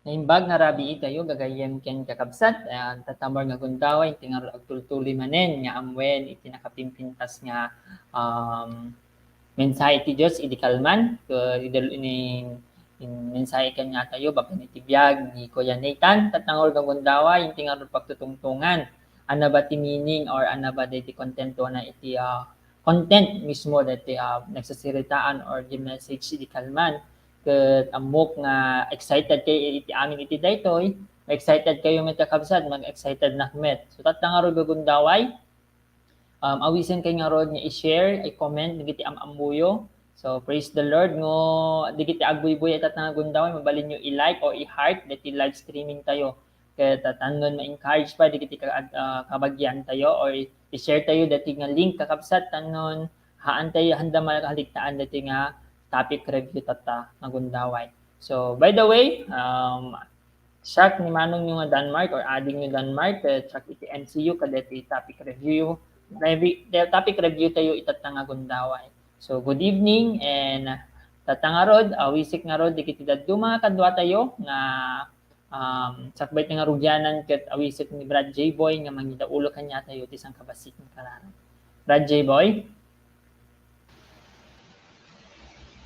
Naimbag nga rabi kayo gagayem ken kakabsat tatamor nga gundaway tingal agtultuli manen nga amwen iti nakapimpintas nga um, mensahe ti Dios idi kalman idal ini mensahe ken nga tayo baken iti biag ni Kuya Nathan tatangor nga gundaway tingal pagtutungtungan ana ba ti meaning or ana ba ti kontento na iti content mismo that nagsasiritaan or the message di kalman ket amok nga excited kay iti amin iti daytoy excited kayo met kakabsat mag-excited na met so tatanga ro gagundaway awisen kay nga rod nga i-share i-comment digiti ambuyo so praise the Lord ngo digiti agbuy-buy at nga gundaway mabalin nyo i-like o i-heart diti live streaming tayo ket tanon ma-encourage pa digiti kabagyan tayo or i-share tayo dati nga link kakabsat tanon haan tayo handa makaligtaan dati nga topic review tata nga gundaway so by the way Shak ni manong nyo nga Denmark or adding nyo Denmark check iti MCU kadeti topic review topic review tayo itatanga gundaway so good evening and tatanga rod wisik nga rod dikiti dadto mga kadwa tayo nga sakbay nga rugyanan ket awisik ni Brad J. Boy nga mangidaulo kanya tayo ti sang kabasit ng kararan. Brad J. Boy.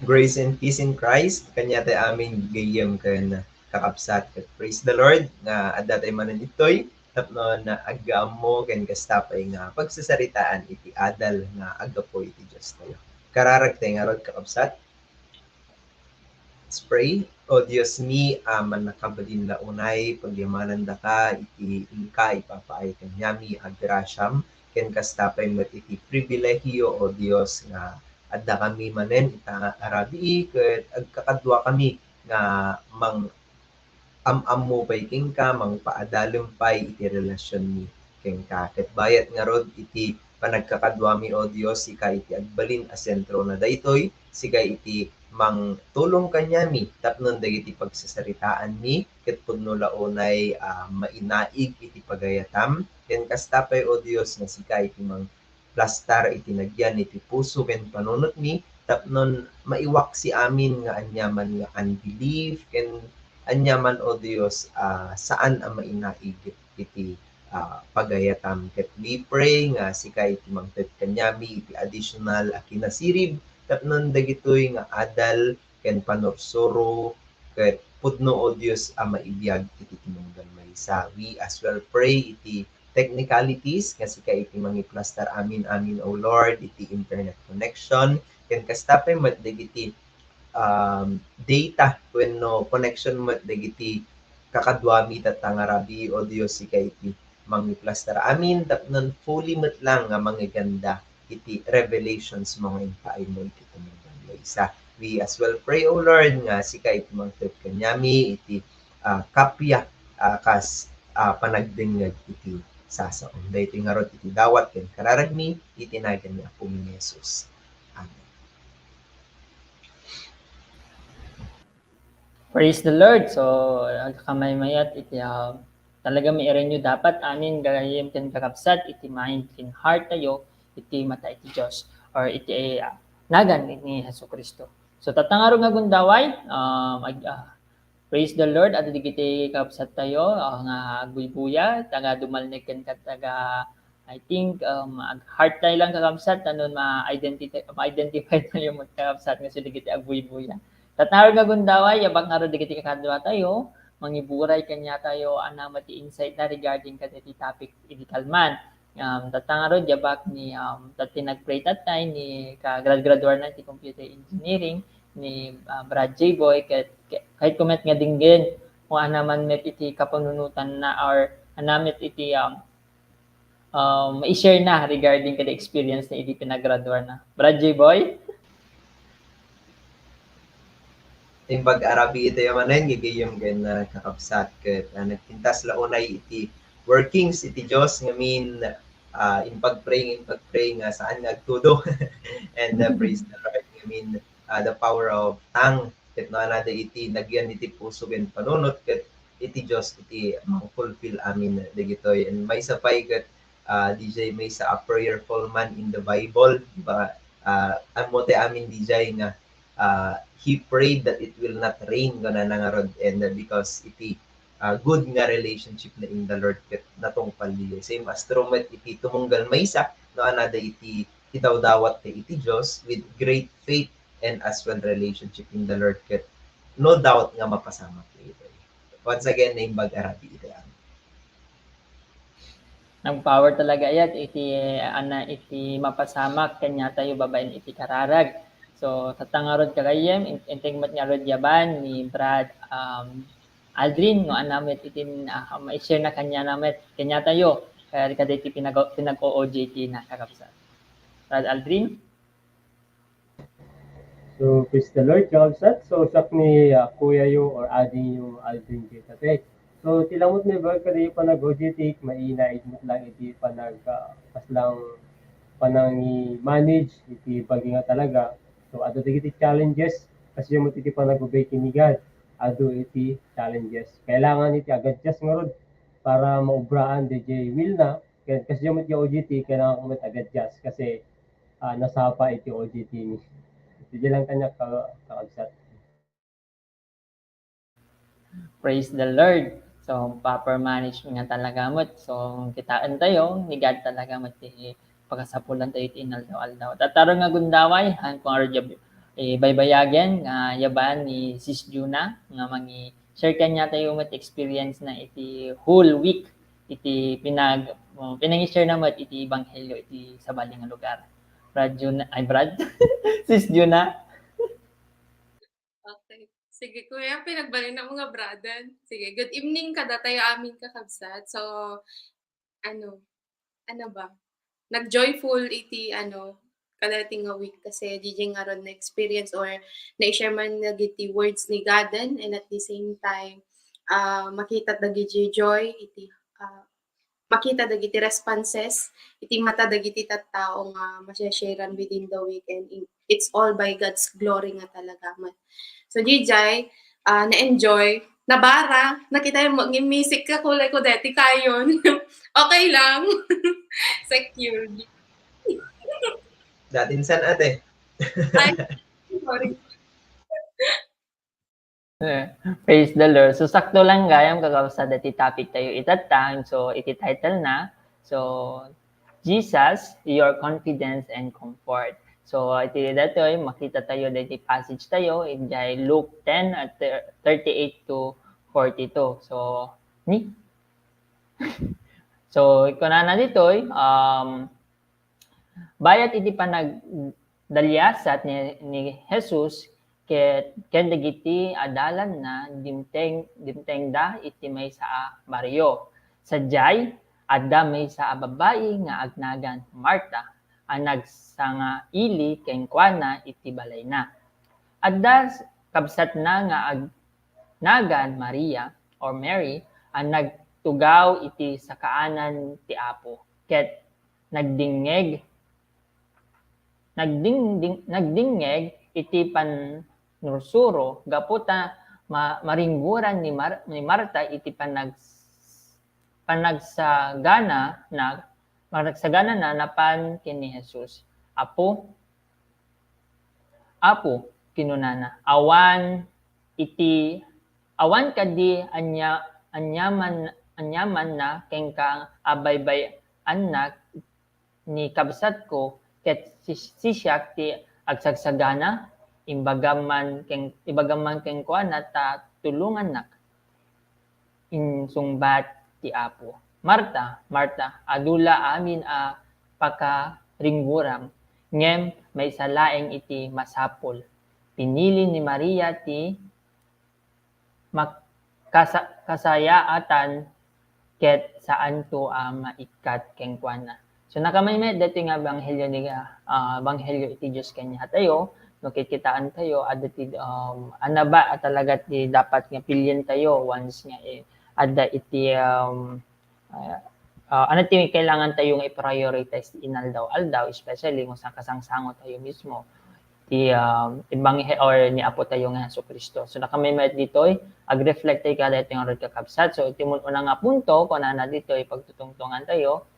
Grace and peace in Christ kanya tayo aming gayem ken kakabsat ket praise the Lord nga adda tayo manan itoy tapno na agamo ken kastapay nga pagsasaritaan iti adal nga agapo iti Dios tayo. Kararag tayo nga rod kakabsat. Let's pray. O Diyos mi, aman nakabalin launay, pagyamanan da ka, iti ingka, ipapaay kanyami, agrasyam, ken kastapay met iti pribilehiyo, o Diyos, nga adda kami manen, ita arabi, ket agkakadwa kami, nga mang am-ammo pay king ka, mang paadalom pay iti relasyon mi ken ka. Ket bayat nga rod iti panagkakadwa mi, o Dios, sika iti agbalin a sentro na daytoy, sika iti mang tulong kanyami tapnon dagiti pagsasaritaan mi ket pudno launay mainaig iti pagayatam ken kastapay o Dios nga sika iti mang plastar iti nagyan iti puso ken panunot mi tapnon maiwak si amin nga anyaman nga unbelief ken anyaman o Dios saan ang mainaig iti pagayatam ket we pray nga sika iti mangted kanyami iti additional a kinasirib tapnon dagitoy nga adal ken panorsuro ket pudno o Dios a maibiyag iti tinunggan maysa. We as well pray iti technicalities nga sika iti mangiplastar amin o Lord iti internet connection ken kastapay met dagiti data wenno connection met dagiti kakadwami tatangarabi o Dios sika iti mangiplastar amin tapnon fully met lang nga manggaganda iti revelations mga impaay mo iti tumunggan isa. We as well pray, O Lord, nga sika iti mangted kanyami, iti kapya kas panagdingag iti sasaon. Dahil iti ngarot iti dawat ken kararagmi, itinagan niya po ni Jesus. Amen. Praise the Lord. So, kamay mayat iti talaga may nyo dapat amin gagayem ken kakabsat iti mind ken heart tayo iti mata iti Dios or iti nagan ni Jesucristo. So tatangaro nga gundaway praise the Lord at digiti kakabsat tayo nga agbuy-buya taga dumalnek ken taga I think heart tayo lang kakabsat tanon ma-identify tayo mo kakabsat nga sila digiti agbuy-buya. Tatangaro nga gundaway yabak nga ro digiti kakadwa tayo mangiburay kanya tayo anamati insight na regarding kaditi topic iti kalman. Tatangaro jabak ni tati nagpray tatay ni graduar na ti computer engineering ni Brad J. Boy kahit kumet nga dinggin kung anaman met iti kapanunutan na or anamet iti i-share na regarding kada experience na iti pinagraduar na. Brad J. Boy? Yung pag-arabi ito yung manen, gigayong gan kakabsat ket nagpintas launay iti workings iti Dios ngamin in pagpray nga saan nga agtudo and praise the Lord ngamin the power of tongue ket no anada iti nagyan iti puso ken panunot ket iti Dios iti ma-fulfill amin dagitoy and may sapay ket DJ may sa a prayerful man in the Bible ba amote amin DJ nga he prayed that it will not rain gana nangarod and because iti good nga relationship na in the Lord ket natong paliyo. Same as trumet iti tumunggal maysa no anada iti idawdawat ti iti Dios with great faith and as well relationship in the Lord ket no doubt nga mapasama iti. Once again name bag arabi iti. Ang power talaga yat iti iti mapasamak kanya tayo babaen iti kararag. So tatangarod kagayem inteng met nga rod yaban ni Brad Aldrin no anamet itin ma-share na kanya namet kanya tayo kaya kada iti pinag-OJT na kakabsat. Brad Aldrin? So, praise the Lord, Kabsat. So, sak ni Kuya yung or adding yung Aldrin kita. So, tilamot ni Berg kada yung panag-OJT, mainait mo lang iti paslang panang i-manage, iti pagi nga talaga. So, ado iti challenges, kasi yung iti panag-obey kinigad, ado iti challenges. Kailangan iti agad-just nga rod para maubraan DJ will na, kasi yung iti OJT, kailangan kumit agad-just kasi nasapa iti OJT ni. Sige lang kanya kakabsat. Praise the Lord. So, proper management nga talaga mo. So, kitaan tayo, ni God talaga mo ti pagkasapulan tayo ti inaldaw-aldaw. Tataro nga gundaway, han kung arjab baybayagen nga yaban ni Sis Juna nga mangi share kanya tayo mat experience na iti whole week iti pinang-share na mat iti ebanghelyo iti sa baling nga lugar. Brad Juna, ay Brad, Sis Juna. Okay. Sige, kuya, pinagbalik na mga bradan. Sige, good evening kada tayo aming kakabsat. So, ano ba? Nag-joyful iti, kadating nga week kasi DJ nga ron na experience or na-share man nga iti words ni Gaden and at the same time, makita dagiti joy, makita dagiti responses, iti mata dagiti tattao nga masya-sharean within the weekend. It's all by God's glory nga talaga man. So DJ, na-enjoy, nabara, nakita yung mag-music ka, kulay ko deti kayon. Okay lang. Secured. Datin san ate? Ay, sorry. Praise the Lord. So, sakto lang gayam kakabsa dati topic tayo itatang. So, iti title na. So, Jesus, your confidence and comfort. So, iti dato makita tayo dati passage tayo in Luke 10 at 38 to 42. So, ni? So, kunana dito, bayat iti panagdalyasat ni Jesus ken dagiti adalan na dimteng da iti may sa baryo. Sadyay adda may sa babae nga agnagan Marta ang nagsanga ili ken kuana iti balay na. Adda kabsat na nga agnagan Maria or Mary ang nagtugaw iti sa kaanan ti Apo ket nagdingeg iti panursuro gaputa maringguran ni Marta iti panagsagana na napan kini Jesus. Apo kinunana awan kadi anyaman na ken ka abaybay anak ni kabsat ko ket siya ti agsagsagana ibagaman ken kuana ta tulungan nak insungbat ti Apo. Marta, adula amin a pakaringguram ngem may salaeng iti masapol. Pinili ni Maria ti kasayaatan ket saan to maikat ken kuana. So nakamay dati nga banghelyo iti Diyos kanya tayo, no kikitaan tayo, adati anaba at talaga ti dapat nga pilyen tayo once nga adda iti ano ti kailangan tayo nga i-prioritize inaldaw-aldaw, especially kung sa kasangsango tayo mismo ti ibanghe or ni Apo tayo nga Jesucristo. So nakamay dito ag-reflect tayo kada ito nga kakabsat. So iti una nga punto kung na dito pagtutungtungan tayo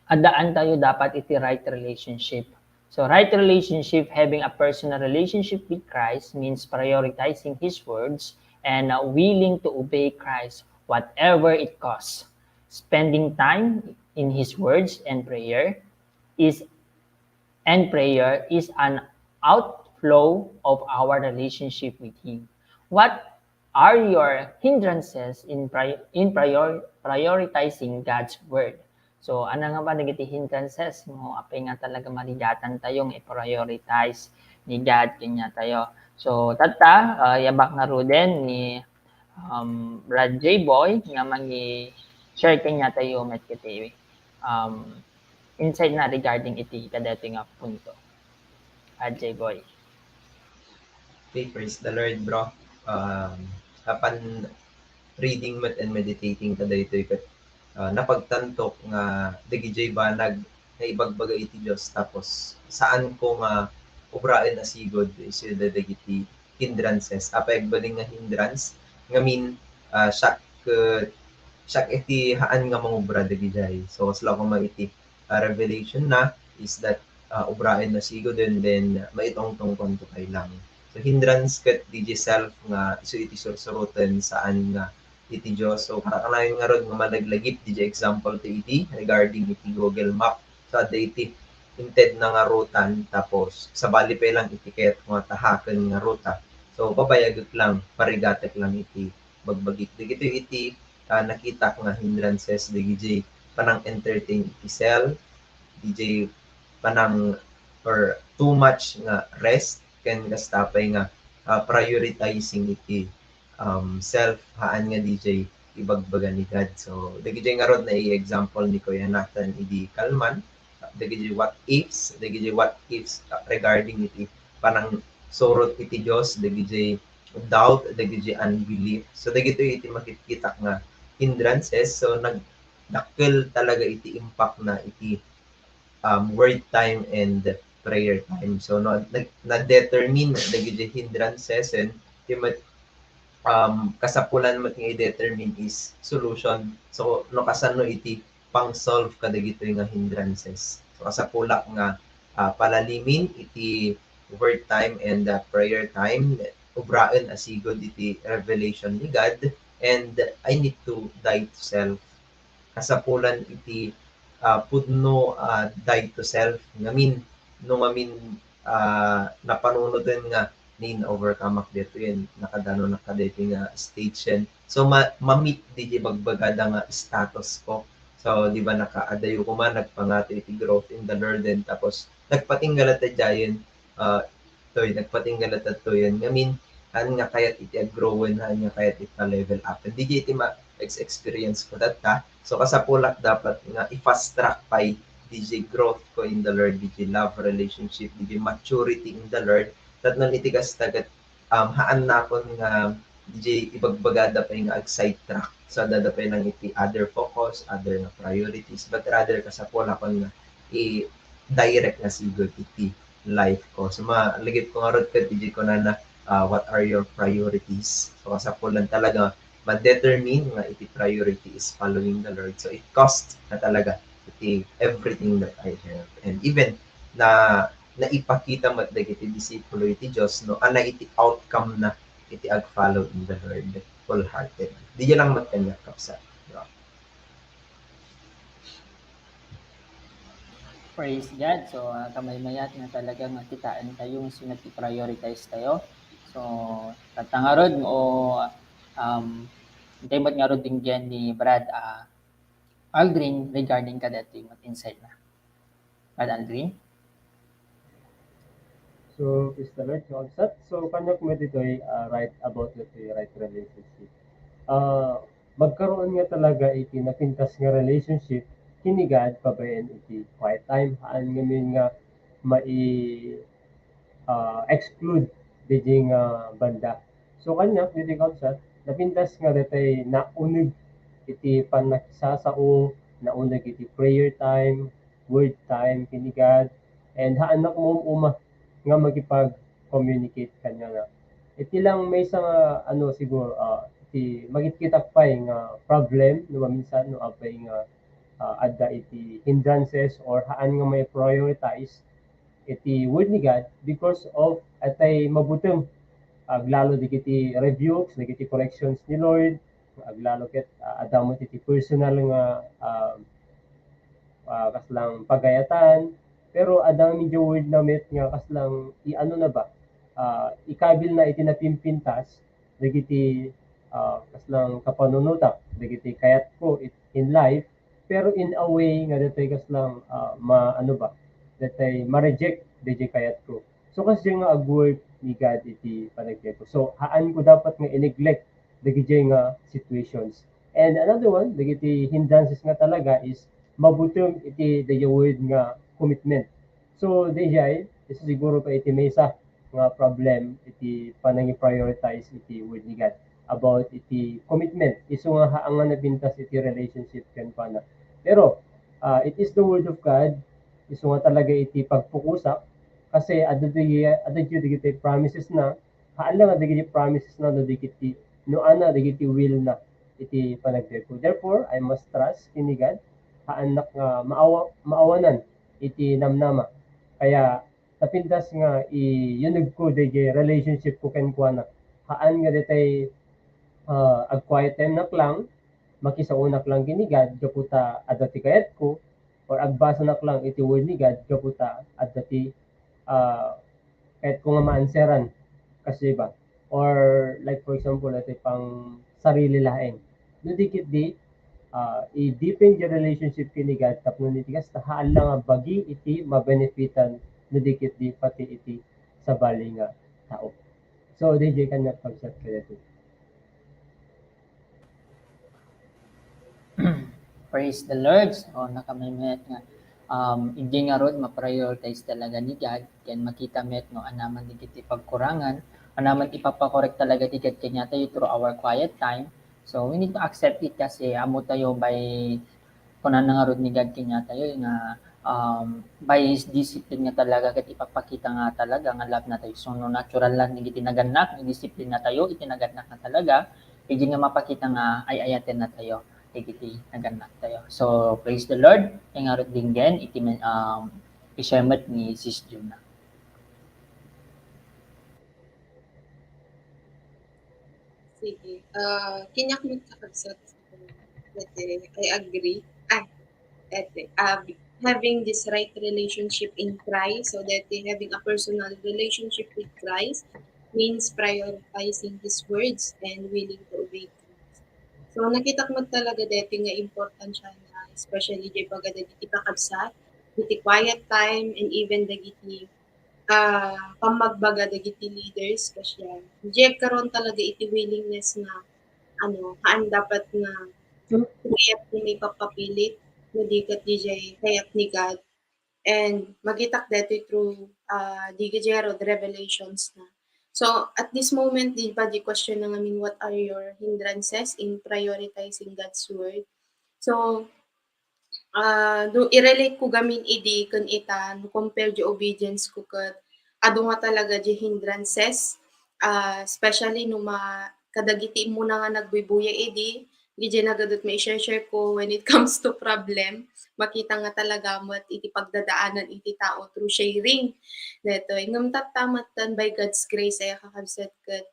adaan tayo dapat iti right relationship. So right relationship, having a personal relationship with Christ means prioritizing His words and willing to obey Christ whatever it costs. Spending time in His words and prayer is an outflow of our relationship with Him. What are your hindrances in prioritizing God's word. So ano nga ba nagiti hindrances mo apay nga talaga maligatan tayong i-prioritize ni God kanya tayo. So tata yabak na ruden ni Brad J. Boy nga share kanya tayo met kiti insight na regarding iti kadati nga punto. Brad J. Boy. Okay, praise the Lord, bro. Apan reading mat and meditating kada ito kat napagtantok nga dagijay banag na ibagbaga iti Dios tapos saan ko nga obraen na sigod is the dagiti hindrances. Apay baling nga hindrance ngamin siyak iti haan nga mangubra dagijay. So sila ko maiti revelation na is that obraen na sigod and then maitong-tong konto kay lang. So hindrance kat DJ self nga iso iti sursurutan saan nga iti Diyos. So kakalain nga ron nga malaglagip DJ example ti iti regarding iti Google Map. So ada iti inted na nga rutan tapos sa bali pa lang itiket nga tahaken nga ruta. So papayagot lang, parigatek lang iti bagbagik. Dito iti nakita nga hindrances DJ panang entertain iti cell, DJ panang or too much nga rest ken gastapay nga prioritizing iti self haan nga DJ ibagbaga ni God. So dagiti nga rod na i-example ni Kuya Nathan idi Kalman, dagiti what ifs regarding iti panang sorot iti Dios, dagiti doubt, dagiti unbelief. So dagiti iti makikita nga hindrances. So nagdakkel talaga iti impact na iti word time and prayer time. So na-determine dagiti hindrances and kasapulan mo ting i-determine is solution. So no kasano iti pang-solve kadagito nga hindrances. So kasapulak nga palalimin iti word time and prayer time, ubraen asigod iti revelation ni God, and I need to die to self. Kasapulan iti pudno die to self ngamin napanunod nga nin overcome dito yan nakadano nakadito nga stage yan. So ma-meet di bagbagada nga status ko. So di ba nakaadayo ko man nagpangato iti growth in the Lord, and tapos nagpatinggal at jayan nagpatinggal at yan ngamin han nga kayat iti growen han nga kayat iti level up. And di iti experience ko data. So kasapulak dapat nga i-fast track pay DJ growth ko in the Lord, DJ love relationship, DJ maturity in the Lord. Tat nang itigas tagat haan na akon nga DJ ibagbagada pa nga side track. So dada pa lang iti other focus, other nga priorities, but rather kasapulak ko nga i-direct na sigod iti life ko. So malagip ko nga rod ka DJ ko na what are your priorities. So kasapulan talaga ma-determine nga iti priority is following the Lord. So it costs na talaga iti everything that I have. And even na naipakita mo iti disipulo iti Diyos, no, ana iti outcome na iti ag-follow in the Lord wholehearted. Di lang magkanyak kapsa. No? Praise God. So kamay-mayat na talaga makitaan tayong sunat i-prioritize tayo. So tatangarod mo timot nga ro dinggen ni Brad Aldrin regarding kadating at insight na. Brad Aldrin? So, is the Lord concept. So, kanyak mo dito ay right about the right relationship. Magkaroon nga talaga iti napintas nga relationship kini God pabayan iti quiet time haan ngamin nga exclude di nga banda. So kanyak dito concept napintas nga datay naunig iti panakisasao, naunig iti prayer time, word time kini God, and haanak mo nga magipag-communicate kanya nga. Iti lang may isang siguro iti magitkitak pa nga problem no minsan no apay nga adda iti hindrances or haan nga may prioritize iti word ni God because of atay mabutem aglalo digiti reviews, digiti corrections ni Lord, aglalo ket adamot iti personal nga kaslang pagayatan, pero adang medyo word na met nga kaslang iano na ba ikabil na iti napimpintas dagiti kaslang kapanunutak dagiti kayat ko in life, pero in a way nga datay kaslang ano ba datay ma-reject DJ kayat ko. So kasi nga ag-work ni God iti panagbiag ko. So haan ko dapat nga i-neglect dagiti nga situations. And another one, dagiti hindrances nga talaga is mabutom iti the word nga commitment. So DJ, isa siguro pa iti mesa nga problem iti panangi prioritize iti word ni God about iti commitment. Isu nga haan nga nabintas iti relationship ken pana. Pero it is the word of God. Isu nga talaga iti pagpukusak kasi adagyo digiti promises na haan lang digiti promises na digiti no ana digiti will na iti panagbiag ko. Therefore, I must trust kini God haan nak nga maawanan iti namnama. Kaya napintas nga yunag ko digiti relationship ko ken kuana. Haan nga detay ag quiet time nak lang makisaunak lang kini God gaputa adati kayat ko or agbasa nak lang iti word ni God gaputa adati kahit ko nga maanseran kasi ba or like for example ito pang sarili laeng no dikit di i-deepen the relationship kini God tapno ni tigas tahaan lang nga bagi iti mabenefitan no dikit di pati iti sa bali nga tao. So DJ kanya pagsat kaya ito. Praise the Lord. So, nakamimet nga. Hindi nga ron ma-prioritize talaga ni God. Kaya makita met no, anaman di kiti pagkurangan. Anaman ipapakorek talaga di kanya tayo through our quiet time. So, we need to accept it kasi amo tayo by kunan nga ron ni God kanya tayo nga by His discipline nga talaga kat ipapakita nga talaga nga love na tayo. So, no, natural lang ni itinaganak, ni discipline na tayo, itinaganak na talaga. Hindi nga mapakita nga ay ayatin na tayo iti naganak tayo. So, praise the Lord. Ingarot din gen, isyamat ni Sis Juna. Sige. Kinyak mo kakabsat. I agree. Having this right relationship in Christ, so that having a personal relationship with Christ means prioritizing His words and willing to obey Christ. So nakita ko talaga dito nga important siya na especially di pag dagiti kakabsat, dagiti quiet time and even dagiti pamagbaga dagiti leaders kasi di karon talaga iti willingness na haan dapat nga kayat ni may papapilit na di kat DJ kayat ni God and magitak dito through di the revelations na. So at this moment di pa di question na ngamin what are your hindrances in prioritizing God's word. So do i-relate ko gamin idi kun ita no compare di obedience ko kat ado nga talaga di hindrances especially no kadagiti mo na nga nagbubuya idi di nagadot may share ko when it comes to problem makita nga talaga mo at iti pagdadaanan iti tao through sharing neto ingam tatamatan by God's grace ay kakabsat kat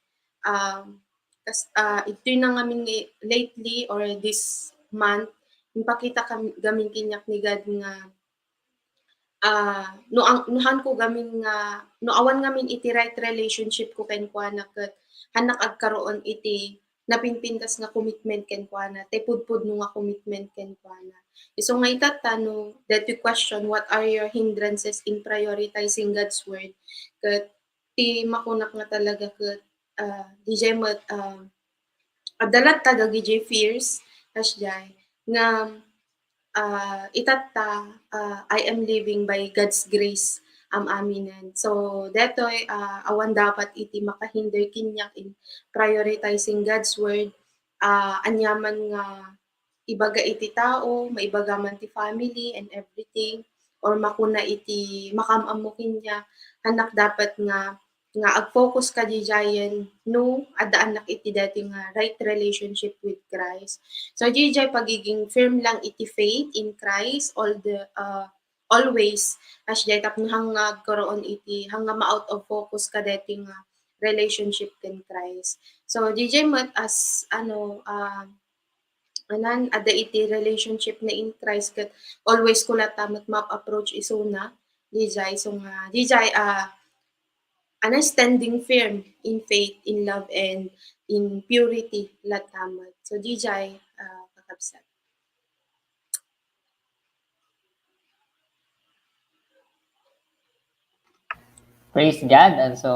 ito na ngamin lately or this month ipakita gamin kinyak ni God nga nuhan ko gamin nga no awan ngamin iti right relationship ko ken kuana ket hanak agkaroon iti napinpintas nga commitment ken kuana te pudpud no nga commitment ken kuana. So nga itatano that you question what are your hindrances in prioritizing God's word ket ti makunak nga talaga ket DJ mat adalat taga DJ fears asjay nga itatta I am living by God's grace aminan. So detoy awan dapat iti makahinder kinyak in prioritizing God's word anyaman nga ibaga iti tao, maibaga man ti family and everything or makuna iti makamam mo kinya hanak dapat nga ag-focus ka di jayen no adaan nak iti dati nga right relationship with Christ. So di pagiging firm lang iti faith in Christ always as jay tapno hanga karoon iti hanga ma-out of focus ka dati nga relationship ken Christ. So di mat as ada iti relationship na in Christ ket always ko latamat map approach isuna di so nga di standing firm in faith, in love, and in purity latamat. So dijay kakabsat. Praise God. And so,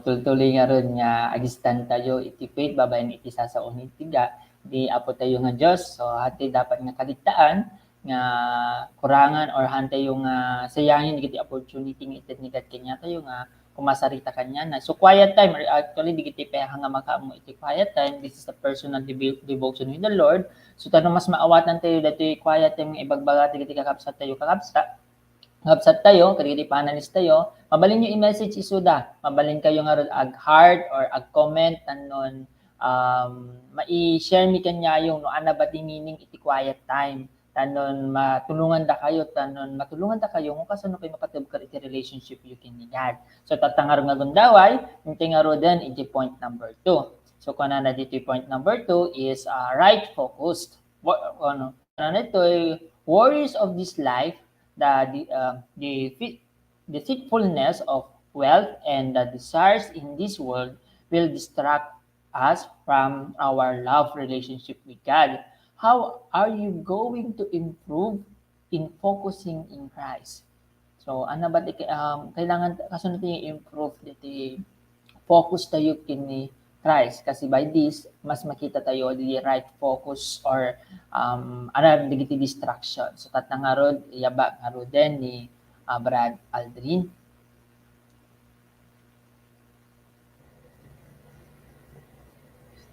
tultuloy nga ron nga agistan tayo iti faith, babayan iti sasaon tiga, di apo tayo nga Diyos. So, hati dapat nga kaligtaan, nga kurangan or hantay yung sayangin iti opportunity nga ited ni God kanya tayo nga kumasarita kanya na. So, quiet time, or actually, di kiti pa hanga makaamo iti quiet time. This is a personal devotion with the Lord. So, tanong mas maawatan tayo dito quiet time nga ibagbaga iti kakapsat tayo kakapsat tayo, kadili panelist tayo, mabalin nyo i-message isuda. Mabalin kayo nga ron ag heart or ag comment tanon mai-share mi kanya yung no ana ba di meaning iti quiet time. Tanon matulungan da kayo, tanon matulungan da kayo kung kasano kayo mapatibkar iti relationship you can ni God. So tatangar nga gundaway, yung tingaro din iti point number 2. So kung na dito point number 2 is right focused. Ano ito worries of this life, the deceitfulness of wealth and the desires in this world will distract us from our love relationship with God. How are you going to improve in focusing in Christ? So, ano ba kailangan kasunod yung improve dito focus tayo kini Christ kasi by this mas makita tayo the right focus or digiti distraction. So tatngarod yaba ngaro din ni Brad Aldrin.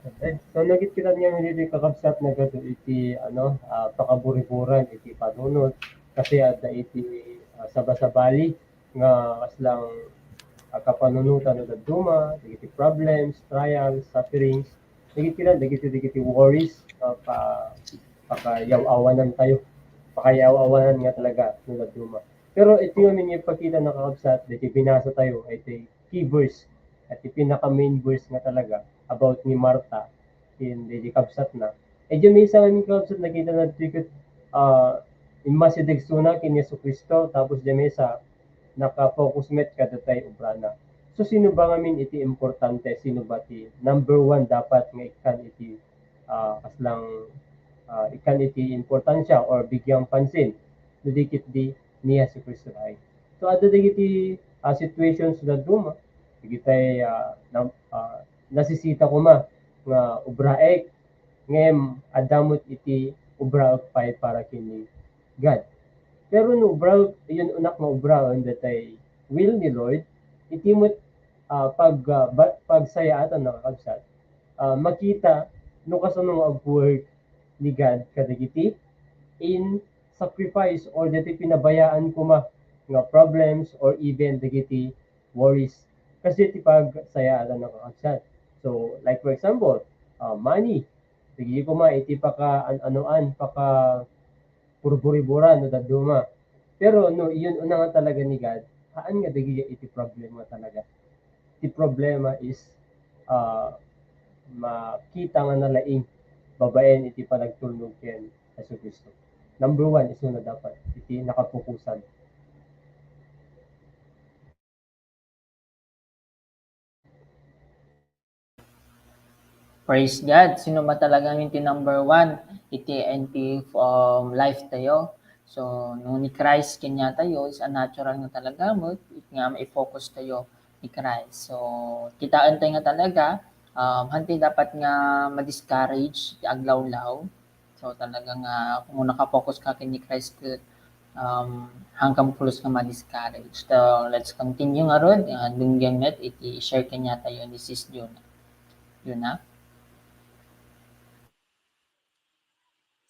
Okay. So nagit kita niya hindi kakabsat na gato iti pakaburiburan iti panunod kasi adda iti sabasabali nga aslang kapanunutan no duma, dagiti problems, trials, sufferings, dagiti worries pakayaw-awanan tayo. Pakayaw-awanan nga talaga no duma. Pero ito yung ipakita na kakabsat, dito binasa tayo, ito key verse at pinaka main verse nga talaga about ni Martha in the kabsat na. Diyan may isang kabsat nakita na tikot in masidegsuna kin Yesu Kristo tapos diyan may sa naka-focus met kadatay ubrana. So sino ba ngamin iti importante, sino ba ti number 1 dapat nga ikan iti ikan iti importansya or bigyang pansin didikit di niya si Kristo ay. So ada digiti situations na duma digitay nasisita ko ma nga ubraek ngem adamot iti ubraek pay para kini God. Pero no ubra yun unak nga ubraon datay will ni Lord itimot pagsayatan nakakabsat makita no kasano nga work ni God kadagiti in sacrifice or dati pinabayaan ko nga problems or even dagiti worries kasi ti pagsayatan nakakabsat. So, like for example, money. Sige ko iti anoan, purburiburan no daduma. Pero no, iyon una nga talaga ni God, haan nga dagi iti problema talaga. Iti problema is makita nga nalaing babaen iti panagtulnog ken Hesus Kristo. Number 1 is na dapat iti nakapukusan. Praise God. Sino ba talaga yung number 1? Iti life tayo. So, nung ni Christ kanya tayo, is a natural nga talaga mo, nga mai-focus tayo ni Christ. So, kitaan tayo nga talaga, hanti dapat nga ma-discourage, aglaw-law. So, talaga nga, kung naka-focus ka kay ni Christ, hanggang pulos nga ma-discourage. So, let's continue nga ron. Dunggan met, iti-share kanya tayo ni Sis Juna. Juna?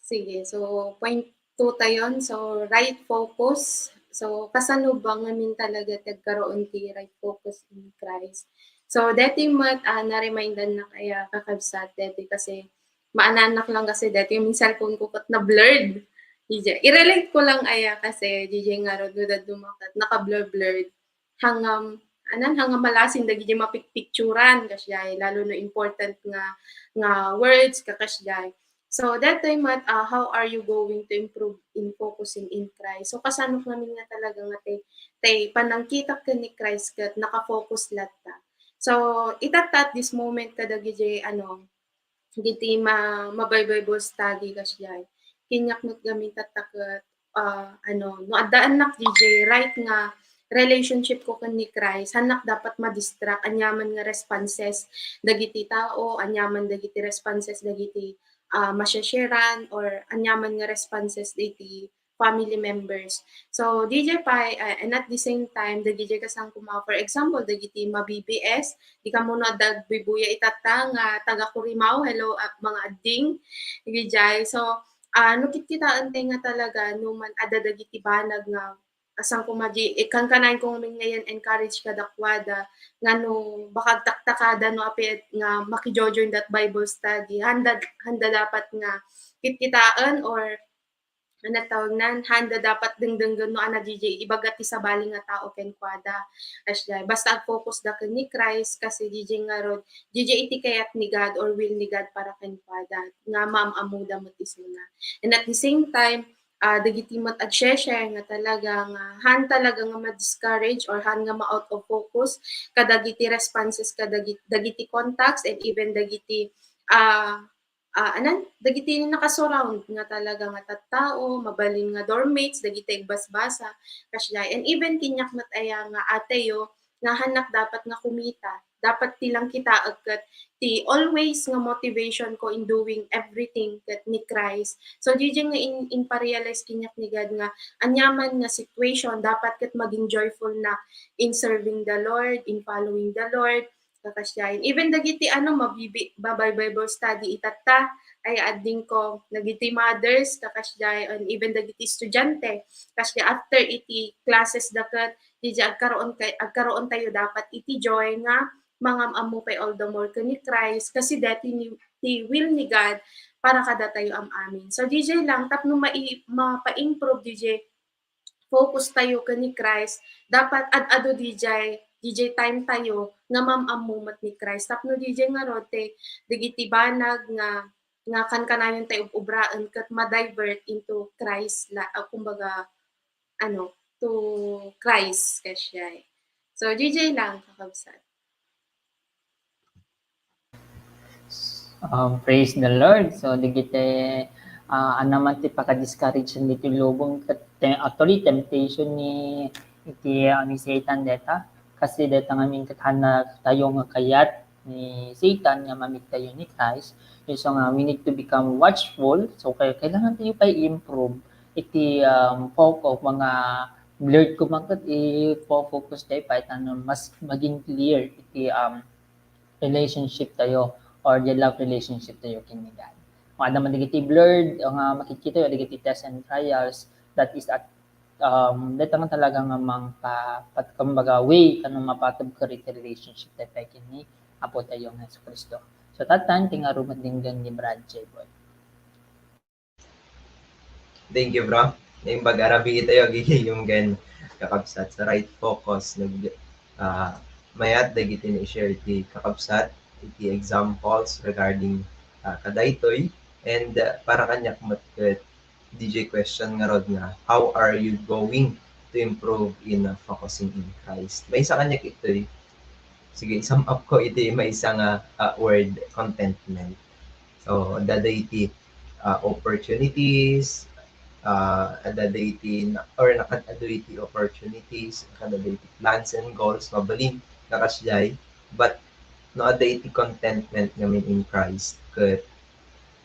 Sige, so point 2 tayon. So right focus. So kasano ba ngamin talaga tagkaroon ti right focus in Christ. So dati na-remindan na kaya kakabsat dati kasi maananak lang kasi dati yung cellphone ko kat na blurred. I-relate ko lang aya kasi DJ nga ro dumakat naka-blurred hangam malasin dagi mapicturan kasya lalo no important nga words kakasya. So that time how are you going to improve in focusing in Christ? So kasano namin nga talaga nga tay panangkitak ka ni Christ kat naka-focus latta. So itatat this moment kada gidi giti Bible study kasjay. Kinyak met gamit tatak no addaan nak DJ right nga relationship ko kan ni Christ hanak dapat ma-distract anyaman nga responses dagiti tao, anyaman dagiti responses dagiti masya-sharean or anyaman nga responses dagiti family members. So DJ Pai and at the same time the DJ kasang kuma for example dagiti ma-BBS di ka muna dagbibuya itata nga taga Kurimaw hello mga adding gijay so no kitkitaan tay nga talaga no man ada dagiti banag nga asang kumaji ikan kanain kong ngayon encourage ka dakwada nga no baka taktakada no apet nga makijojoin that Bible study handa dapat nga kitkitaan or ano tawag nan handa dapat dengdenggen no ana DJ ibagat ti sabali nga tao ken kwada asya basta ag focus da ken ni Christ kasi DJ nga rod DJ iti kayat ni God or will ni God para ken kwada nga amuda mo ti suna and at the same time dagiti mat ag share nga talaga nga han talaga nga ma-discourage or han nga ma-out of focus kadagiti responses kadagiti contacts and even dagiti dagiti nakasurround nga talaga nga tattao, mabalin nga dormmates, dagiti basbasa, kasya. And even kinyak mataya nga ateyo, nga hanak dapat nga kumita, dapat tilang kita agkat ti always nga motivation ko in doing everything kat ni Christ. So DJ nga in parealize kinyak ni God nga anyaman nga situation dapat kat maging joyful na in serving the Lord, in following the Lord, kakasyahin. Even dagiti Bible study itata ay adding ko dagiti mothers kakasyahin and even dagiti estudyante kasi after iti classes dakat di agkaroon tayo dapat iti joy nga mangamamu pay all the more ni Christ kasi dati ti will ni God para kada tayo amin. So DJ lang tapno mapa-improve DJ focus tayo ni Christ dapat ad-ado DJ time tayo nga mamamumat ni Christ. Tapno DJ nga rote, digiti banag nga kanayon tayo ubraan kat ma-divert into Christ kumbaga to Christ kasya. So DJ lang kakabsat. Praise the Lord. So digite anaman ti paka-discourage dito lubong actually temptation ni iti ni Satan deta kasi deta nga min katana tayo nga kayat ni Satan nga mamit tayo ni Christ. So nga we need to become watchful. So kailangan tayo pa i-improve iti focus mga blurred ko magkat i-focus tayo pa mas maging clear iti relationship tayo or the love relationship tayo kini God. Kung ada man digiti blurred nga makikita yo digiti tests and trials that is at dito man talaga nga kumbaga way kanang mapatob ka relationship tayo kini apo tayo nga sa Kristo. So tatan tingaro madinggan ni Brad J. Boy. Thank you, bro. Yung pag-arabi tayo yung gan kakabsat sa right focus mayat dagiti ni share ti kakabsat iti examples regarding kadaytoy and para kanyak matket DJ question nga rod nga how are you going to improve in focusing in Christ? May isa kanyak ito sige sum up ko iti may isa nga word contentment. So daday iti opportunities daday iti or nakadado iti opportunities nakadado iti plans and goals mabalin nakasyay but no ada iti contentment ngamin in Christ ket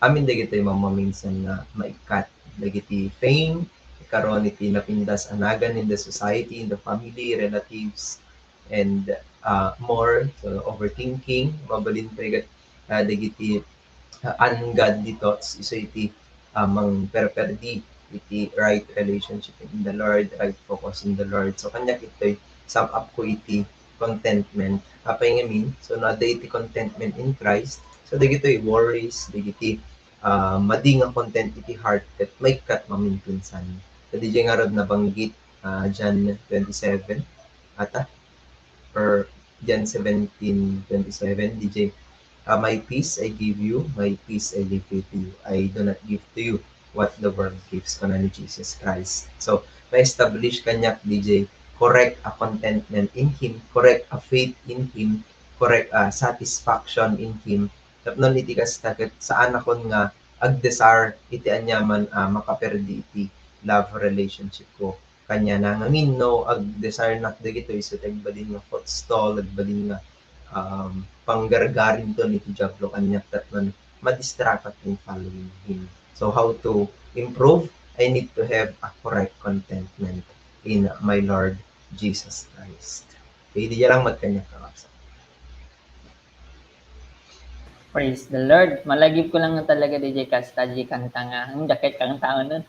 amin dagiti mamaminsan na maikat dagiti fame karon iti napindas anagan in the society, in the family, relatives and more so overthinking mabalin pa dagiti ungodly thoughts iso iti mang perperdi iti right relationship in the Lord, right focus in the Lord. So kanya ito'y sum up ko iti contentment. Apay ngamin, so na iti contentment in Christ. So dagito'y worries, dagiti madi nga content iti heart kat may kat mamintunsan. So DJ nga rod nabanggit John 27 ata or John 17:27 DJ my peace I give you, my peace I leave with you. I do not give to you what the world gives kana ni Jesus Christ. So, ma-establish kanyak DJ, correct a contentment in Him, correct a faith in Him, correct satisfaction in him. Tapnon iti kasta ket saan akon nga ag-desire iti anyaman makaperdi iti love relationship ko kanya na ngamin no ag-desire nak dagitoy so tagbalin nga foot stall agbalin nga panggargarin to ni Diablo kanya tatnon madistract in following him. So how to improve? I need to have a correct contentment in my Lord Jesus Christ. Okay, di lang magkanya kakapsa. Praise the Lord. Malagip ko lang nga talaga DJ Kasta, DJ kanta nga. Ang dakit kang tao nun.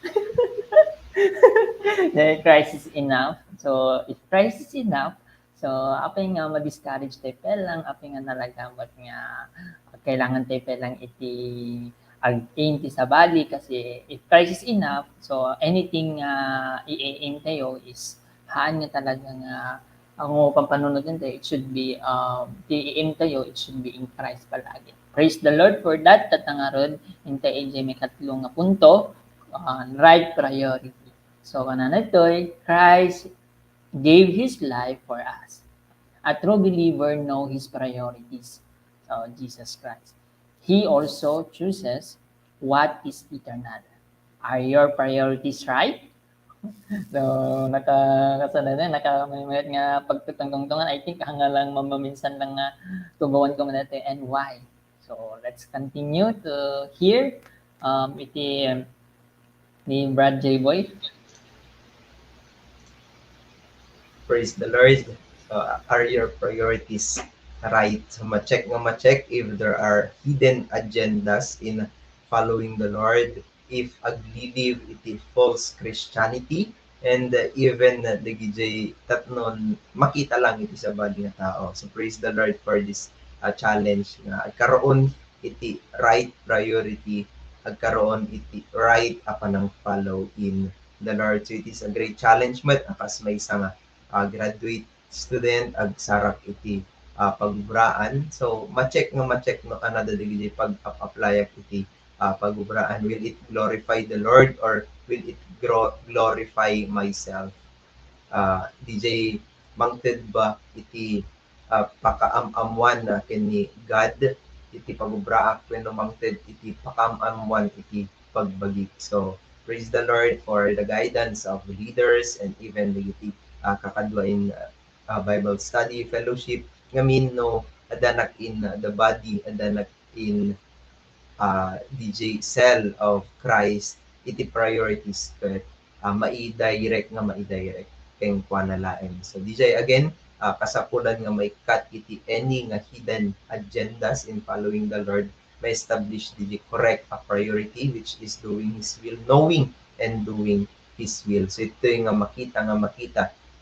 The Christ is enough. So, if Christ is enough, so apay nga ma-discourage tayo lang, apay nga nalagamot nga kailangan tayo lang iti ag-aim ti sa bali kasi if Christ is enough, so anything i-aim tayo is haan nga talaga nga ang pampanunod din tayo, it should be i-aim tayo, it should be in Christ palagi. Praise the Lord for that. Tatangarod, hintay AJ may katlong nga punto, right priority. So, kananatoy, Christ gave His life for us. A true believer know His priorities. So, Jesus Christ. He also chooses what is eternal. Are your priorities right? So, nakamaymayat nga pagtutungtungan, I think hanga lang mamaminsan lang nga tugawan ko man natin and why. So, let's continue to hear iti ni Brad J. Boy. Praise the Lord. So, are your priorities right? So, ma-check if there are hidden agendas in following the Lord, if aglilive iti false Christianity, and even the gijay tatnon makita lang iti sa bali nga tao. So, praise the Lord for this challenge nga agkaroon iti right priority, agkaroon iti right apanang follow in the Lord. So, it is a great challenge mat akas may isa nga graduate student agsarak iti pagubraan. So ma-check no another digit pag-apply iti pagubraan. Will it glorify the Lord or will it glorify myself? DJ mangted ba iti pakaam-amuan na kini God iti pagubraak wenno mangted iti pakaam-amuan iti pagbagik. So praise the Lord for the guidance of the leaders and even the kakadwa in Bible study fellowship ngamin no adanak in the body adanak in DJ cell of Christ iti priorities ket maidirect keng kuanalaen. So DJ again kasapulan nga may cut iti any nga hidden agendas in following the Lord may establish the correct priority which is doing His will, knowing and doing His will. So ito yung makita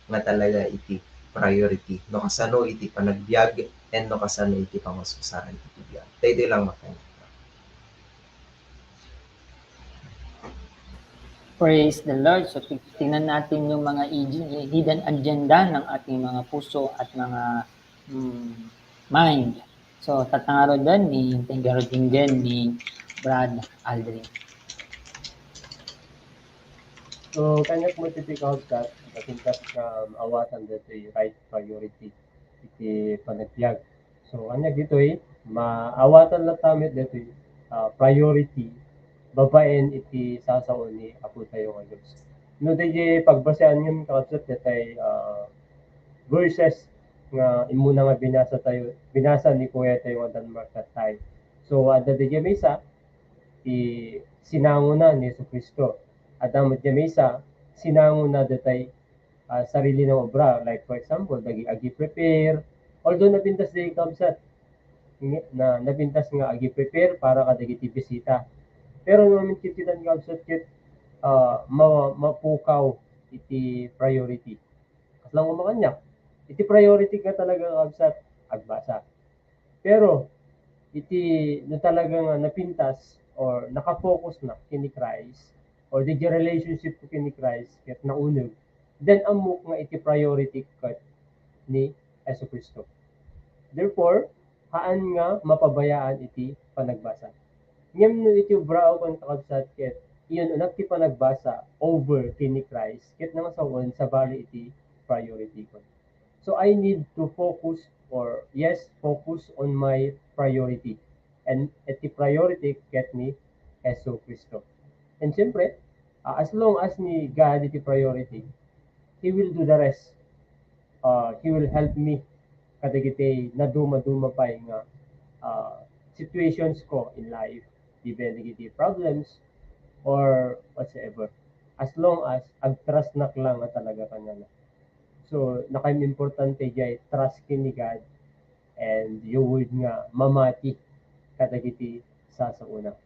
nga talaga iti priority. No kasano iti panagbiag and no kasano iti pamasusaran iti biag. Tayo lang makanya. Praise the Lord. So tingnan natin yung mga hidden agenda ng ating mga puso at mga mind. So tatangaro din ni Tengarudin din ni Brad Aldrin. So, kanya mo take out that natintas awatan dito right priority iti panagbiag. So, kanya dito maawatan lang tamit dito priority babaen iti sasaon ni Apo tayo nga Diyos. No, dahi pagbasaan yun kakabsat detay verses nga imuna nga binasa ni Kuya tayo nga Denmark that time. So, ada dahi misa sinango na ni Jesucristo. Adam at Jamesa, sinango na datay sarili ng obra. Like for example, agi prepare. Although napintas di kamsat, na napintas nga agi prepare para kadagiti bisita. Pero namin kititan kamsat kit mapukaw iti priority. Kaslang umakanya, iti priority ka talaga kamsat agbasa. Pero iti na talagang napintas or nakafocus na kini Christ or the relationship ko kini Christ ket naunog, then amok nga iti priority kat ni Jesucristo. Therefore, haan nga mapabayaan iti panagbasa. Ngem no iti brao kon kakabsat ket iyon unak ti panagbasa over kini Christ ket namasawon sa bali iti priority ko. So I need to focus focus on my priority. And iti priority get ni Yesu Cristo. And siyempre, as long as ni God iti priority, He will do the rest. He will help me kadagiti naduma-duma pa nga situations ko in life, even dagiti problems or whatsoever. As long as ag-trust nak lang nga talaga kanya na. So, importante jay trust kini God and you would nga mamati kadagiti sasauna.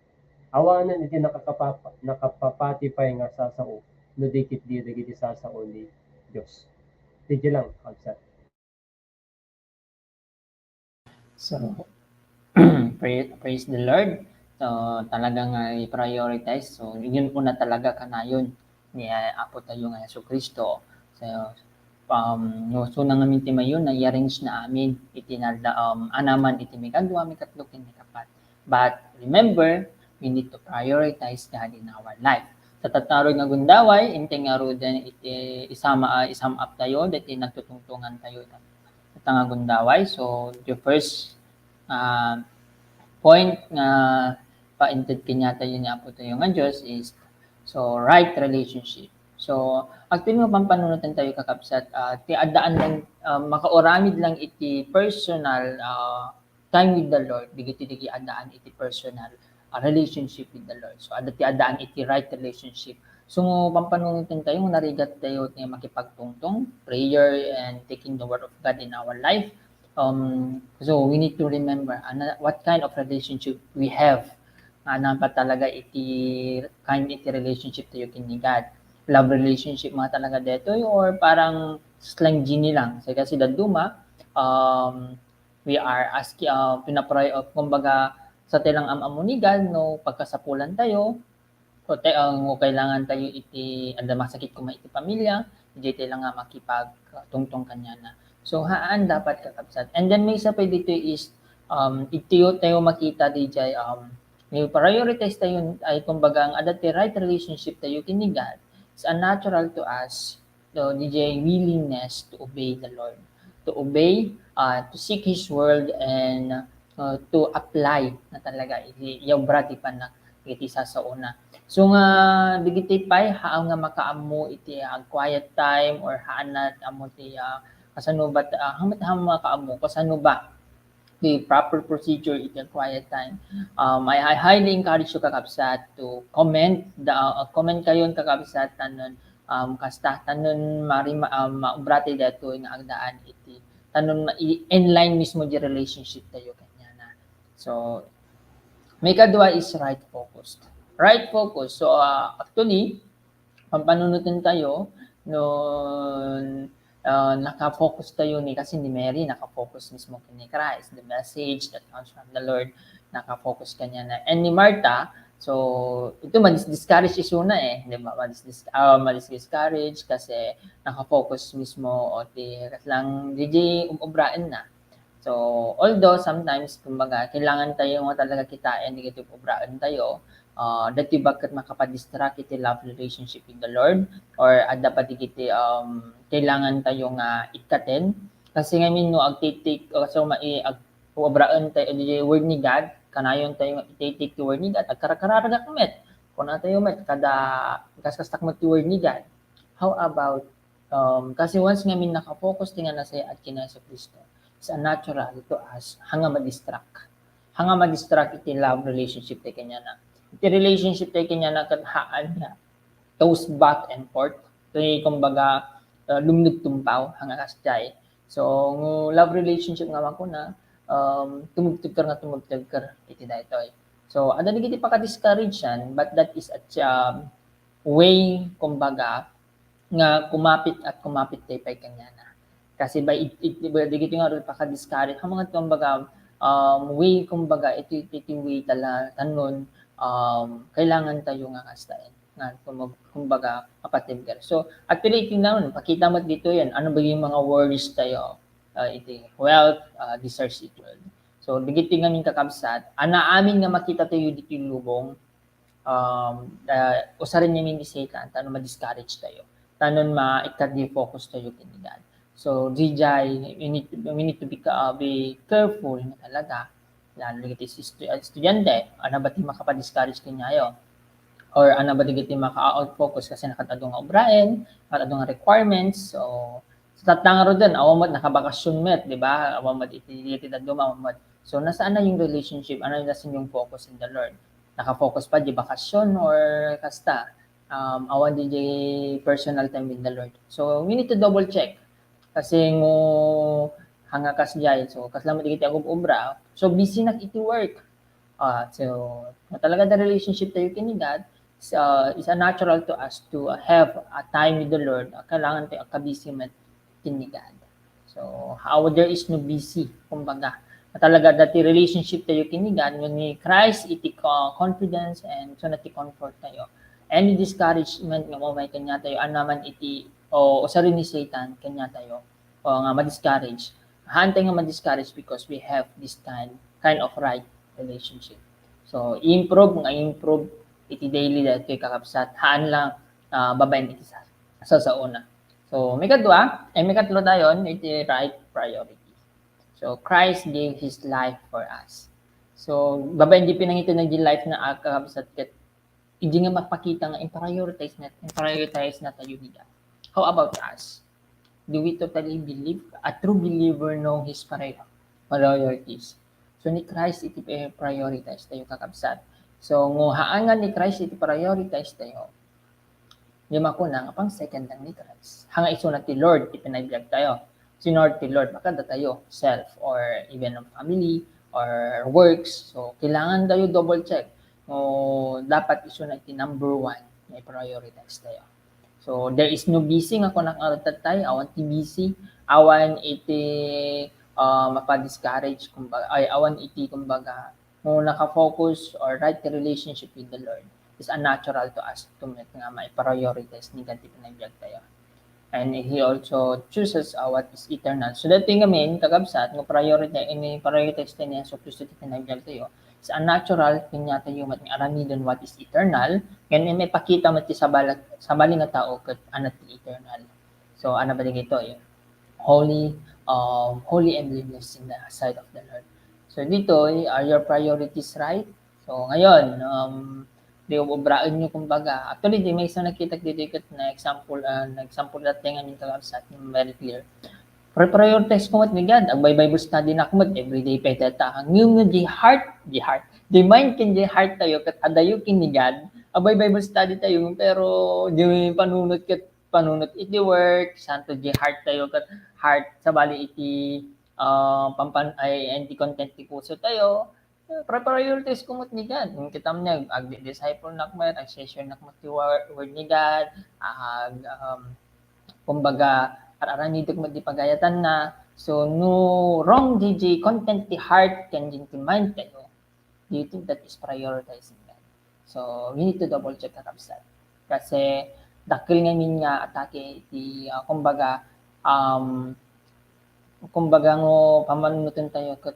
Awanan iti nakapapatipay nga sasao no dikit di dagiti sasao ni Dios. Sige lang, Kabsat. So, praise the Lord. So, talagang i-prioritize. So, yun una talaga kanayon ni Apo tayo nga Yesu Kristo. So, so nang amin ti mayon na i-arrange na amin itinalda anaman iti may kagwa may katlo ken may kapat. But remember, we need to prioritize God in our life. Sa tatarod nga gundaway, inteng nga din iti isam up tayo dati nagtutungtungan tayo ita nga gundaway. So the first point nga painted kanya tayo ni Apo tayo nga Diyos is so right relationship. So actually mo pampanunutan tayo kakabsat ti addaan lang makauramid lang iti personal time with the Lord digiti addaan iti personal relationship with the Lord. So ti addaan iti right relationship. So pampanunutan tayo narigat tayo ti makipagtungtong prayer and taking the word of God in our life. So we need to remember what kind of relationship we have. Pa talaga iti relationship tayo kini God. Love relationship mga talaga dito or parang slang genie lang. So kasi daduma, we are asking, pinapray of kumbaga sa tilang amamo ni God, no, pagkasapulan tayo, o kailangan tayo iti, anda masakit kuma iti pamilya, hindi tayo lang makipagtungtong kanya na. So haan dapat kakabsat. And then may isa pa dito is, itiyo tayo makita DJ, may prioritize tayo ay kumbaga ang adati right relationship tayo kini God. It's unnatural to us, the DJ willingness to obey the Lord, to obey, to seek His word, and to apply na talaga yung brati pa na iti sa una. So nga digiti pay haan nga makaammo iti quiet time or haan na amo ti kasano ba hamat makaammo kasano ba the proper procedure iti quiet time. I highly encourage you kakabsat to comment kayon kakabsat tanon kasta tanon maubrate dato nga agdaan iti tanon inline mismo di relationship tayo kanya na. So may kadua is right focused. Right focus. So actually pampanunutin tayo no naka-focus tayo kasi ni Mary, naka-focus mismo kay Christ, the message that comes from the Lord, naka-focus kanya na. And ni Martha, so ito discourage issue na di ba? Discourage kasi naka-focus mismo o lang DJ ubrain na. So although sometimes kumbaga kailangan tayo nga talaga kitain negative ubrain tayo, dati bakit makapadistract iti love relationship with the Lord or dapat iti kailangan tayo nga ikaten kasi ngayon no agtitik so obraan tayo di word ni God kanayon tayo ititik ti word ni God agkarakararaga kamet kun tayo met kada kastak mo ti word ni God. How about kasi once ngayon naka-focus tinga na sa at kina sa Kristo, it's unnatural to us hanga madistract iti love relationship tayo kanya na. Iti relationship tayo kanya na kadhaan na toes back and forth. Ito kumbaga lumnod tumpaw hanga kasjay. So love relationship nga man ko na tumugtog ka iti daytoy. So ada digiti paka-discourage yan but that is at way kumbaga nga kumapit tayo pay kanya na. Kasi by digiti nga rin paka-discourage mga kumbaga way kumbaga iti way tanon kailangan tayo nga kastain nga kumbaga kapatid ka. So actually tingnan pakita mo dito yan ano ba yung mga worries tayo iti wealth desires it world. So digiti nga min kakabsat ana amin nga makita tayo dito lubong usarin niya min ni Satan tanon ma-discourage tayo tanon ma-focus tayo kini God. So DJ, we need to be careful na talaga. Lalo giti estudyante, ano ba ti makapa-discourage kanyayo? Or ano ba digiti maka-out focus kasi nakatado nga obraen, nakatado nga requirements. So sa tatanga ro din, awamot nakabakasyon met, di ba? Awamot iti taduma awamot. So nasaan na yung relationship? Ano na yung focus in the Lord? Naka-focus pa di bakasyon or kasta? Awan di personal time with the Lord. So we need to double check. Kasi ngo hanga kas jay. So kasama di kita obra. So busy na iti work. So talaga the relationship tayo kini God is a natural to us to have a time with the Lord. Kailangan tayo kabisi man kini God. So how there is no busy, kumbaga. Talaga dati relationship tayo kini God when ni Christ iti confidence and so nati comfort tayo. Any discouragement nga mo may kanya tayo anaman iti o sa rin ni Satan kanya tayo o nga ma-discourage. Hantay nga ma-discourage because we have this kind of right relationship. So, improve iti daily dati kakabsat. Haan lang babayin iti sa una. So, may katlo tayo, iti right priority. So, Christ gave His life for us. So, babayin di pinangito na di life na kakabsat ket hindi nga mapakita nga i-prioritize na tayo nila. How about us? Do we totally believe? A true believer know His priorities. So ni Christ iti prioritize tayo kakabsat. So nguhaangan ni Christ iti prioritize tayo. Lima ko na nga pang second lang ni Christ. Hanga iso na ti Lord ipinagbiag tayo. Sinord ti Lord makada tayo self or even of family or works. So kailangan tayo double check. O dapat iso na iti number 1 na prioritize tayo. So there is no busy nga kung nakatatay, awan ti busy, awan iti mapa-discourage kumbaga ay awan iti kumbaga no naka-focus or right the relationship with the Lord is unnatural to us to make nga ma-prioritize ni God pinagbiag tayo. And He also chooses what is eternal. So that thing ngamin kakabsat ng prioritize tayo niya so Kristo pinagbiag tayo is unnatural kanya tayo mat aramidon what is eternal ngayon may pakita mat ti sa bali nga tao ket anat ti eternal. So ano ba dito yun? Holy and blameless in the sight of the Lord. So dito, are your priorities right? So ngayon, di obraan nyo kumbaga. Actually, di may isang nakita dito na example natin nga nito sa atin very clear. Prioritize ko mat ni God. Agbay Bible study na kumat everyday petata. Ang di heart, di mind kin di heart tayo kat adayo kin ni God. Agbay Bible study tayo pero di panunot iti work, santo di heart tayo kat heart sa bali iti anti content ti puso tayo. Prioritize ko mat ni God. Yung kitam niya disciple nakmat, ag-share nakmat ti word ni God, kumbaga araranidok mo di pagayatan na. So no wrong DJ content ti heart can ti mind tayo. Do you think that is prioritizing God? So we need to double check kakabsat. Kasi dakil ngayon nga atake ti kumbaga ngo pamanunutan tayo ket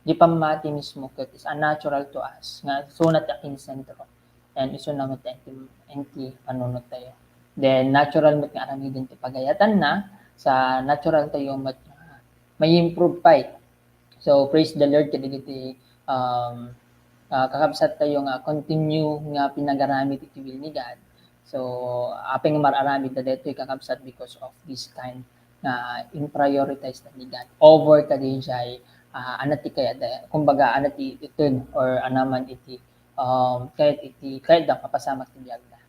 di pamati mismo ket is unnatural to us nga sunat akin sentro and iso na enti panunot tayo. Then natural mat nga aramidin ti pagayatan na sa natural tayo mat may improve pa. So praise the Lord kadagiti kakabsat tayo nga continue nga pinagaramid iti will ni God. So apeng mararamid na dito kakabsat because of this kind na in-prioritize na ni God over kadijay anati kaya kumbaga anati itun or anaman iti kahit ang kapasamak ti biag na.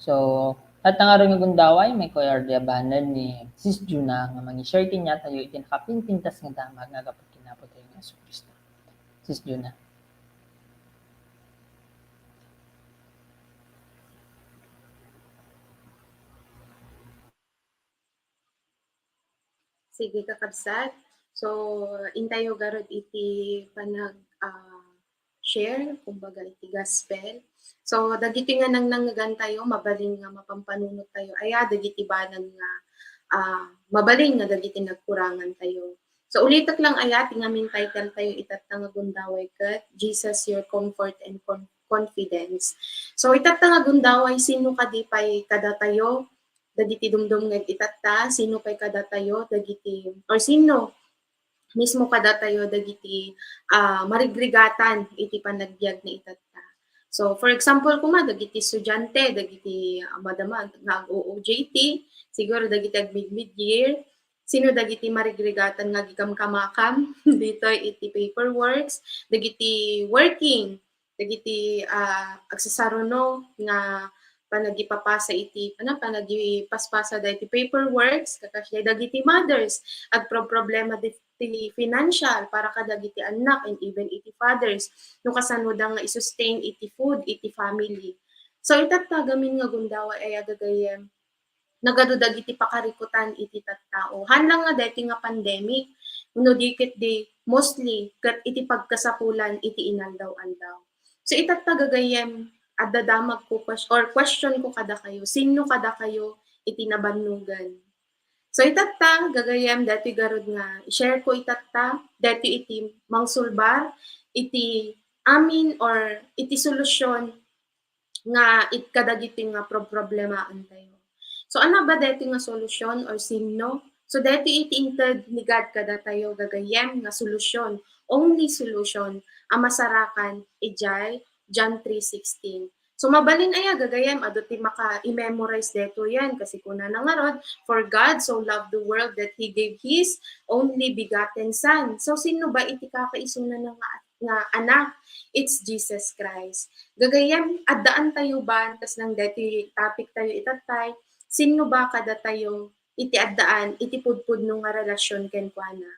So at nga rin nga gundaway may koyar diabanan ni Sis Juna nga mangi-share niya tayo iti nakapinpintas nga damag nga kapag kinapot tayo nga sa Kristo. Sis Juna. Sige kakabsat. So intayo garod iti panag share kumbaga iti gospel. So dagiti nga nangnagan tayo mabalin nga mapampanunot tayo. Aya dagiti banag nga mabalin nga dagiti nagkurangan tayo. So ulitak lang aya tingamin title tayo itatanga gundaway ket Jesus your comfort and confidence. So itatanga gundaway sino kadipay kada tayo dagiti dumdum nga itatta, sino pay kada tayo dagiti or sino mismo kada tayo dagiti marigrigatan iti panagbiag na itatta. So for example kuma dagiti estudyante dagiti madama nag-OJT siguro dagiti mid year sino dagiti marigrigatan nga gikamkamakam dito iti paperworks dagiti working dagiti agsasaruno nga panagipapasa iti panagipaspasa dagiti paperworks kakasya dagiti mothers ag problema iti financial para kadagiti anak and even iti fathers no kasano da nga i-sustain iti food iti family. So itatta gamin nga gundawa ay agagayem nagadudag iti pakarikutan iti tattao. Hanlang nga deti nga pandemic no dikit di mostly kat iti pagkasapulan iti inaldaw-aldaw. So itatta gagayem at dadamag ko or question ko kada kayo, sino kada kayo iti nabannugan. So itatta gagayem dati garod nga i-share ko itatta dati iti mangsulbar iti amin or iti solusyon nga kadagiti nga problemaan tayo. So ano ba dati nga solusyon or sino? So dati iti inted ni God kada tayo gagayem nga solusyon, only solution ang masarakan ijay John 3:16. So mabalin aya gagayem ado ti maka i-memorize deto yan kasi kuna na nga rod for God so loved the world that He gave His only begotten Son. So sino ba iti kakaisunan nga anak? It's Jesus Christ. Gagayem addaan tayo ba kas nang deti topic tayo itatay sino ba kada tayo iti addaan iti pudpud no nga relasyon ken kuana.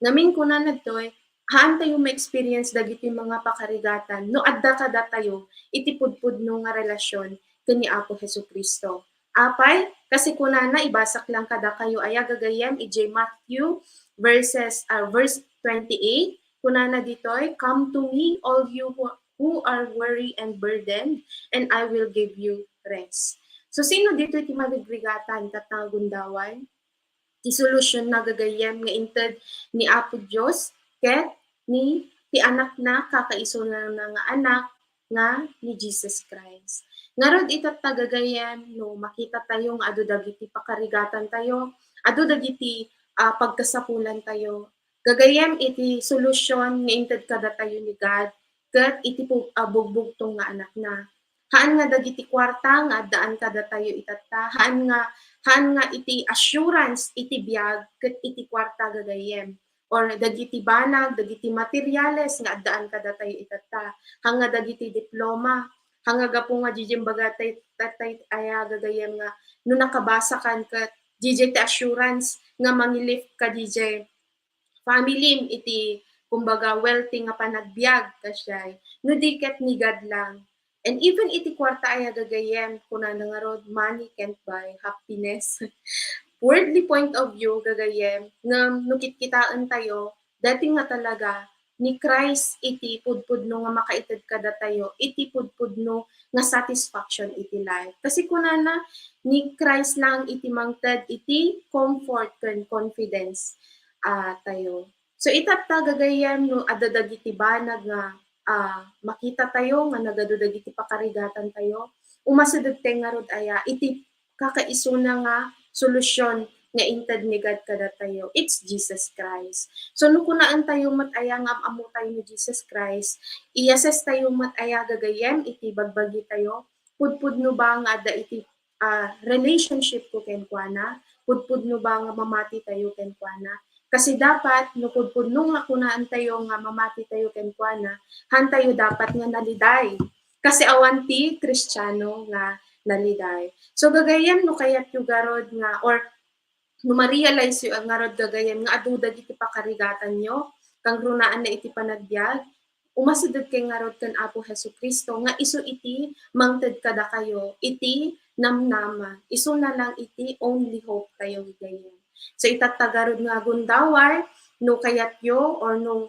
Ngamin kuna nadtoy haan tayo ma-experience dagiti mga pakarigatan no adda kada tayo iti pudpud no nga relasyon ken ni Apo Hesukristo. Apay kasi kunana ibasak lang kada kayo aya gagayem ije Matthew verse 28 kunana ditoy come to me all you who are weary and burdened and I will give you rest. So sino dito iti magigrigatan tatagundaway? Ti solusyon na gagayem nga inted ni Apo Dios ket ni ti anak na kakaiso na nga anak nga ni Jesus Christ. Ngarod itat tagagayem no makita tayo nga adu dagiti pakarigatan tayo, adu dagiti pagkasapulan tayo. Gagayem iti solusyon nga inted kada tayo ni God ket iti bugbugtong nga anak na. Haan nga dagiti kwarta nga daan kada tayo itatta, haan nga iti assurance iti biag ket iti kwarta gagayem or dagiti banag dagiti materyales nga addaan kada tayo itatta hanga dagiti diploma hanga gapo nga jijim bagatay tatay aya gagayem nga no nakabasa kan ket jijay ti assurance nga mangilift ka jijay family iti kumbaga wealthy nga panagbiag kasyay no diket ni God lang. And even iti kwarta aya gagayem kunana nga rod money can't buy happiness. Worldly point of view gagayem nga nukit kitaan tayo dati nga talaga ni Christ iti pudpud no nga makaited kada tayo iti pudpud no nga satisfaction iti life. Kasi kunana ni Christ lang iti mangted iti comfort ken confidence tayo. So itatta gagayem no adadag iti banag nga makita tayo nga nagadudag iti pakarigatan tayo umasideg nga rod aya iti kakaisuna nga solusyon nga inted ni God kada tayo it's Jesus Christ. So no kunaan tayo mataya nga amo tayo ni Jesus Christ i-assess tayo mataya gagayem iti bagbagi tayo pudpud no ba nga adda iti relationship ko ken kuana pudpud no ba nga mamati tayo ken kuana. Kasi dapat, no pudpud nung kunaan tayo nga mamati tayo ken kuana, han tayo dapat nga naliday. Kasi awanti Kristiyano nga naliday. So gagayem no kayat yu garod nga or no ma-realize yu nga rod gagayem nga adudag iti pakarigatan nyo, kang runaan na iti panagbiag, umasideg kay nga rod ken Apo Hesukristo nga isu iti mangted kada kayo, iti namnama, isu na lang iti only hope tayo gagayem. So itatagarod nga gundawar no kayat yo or no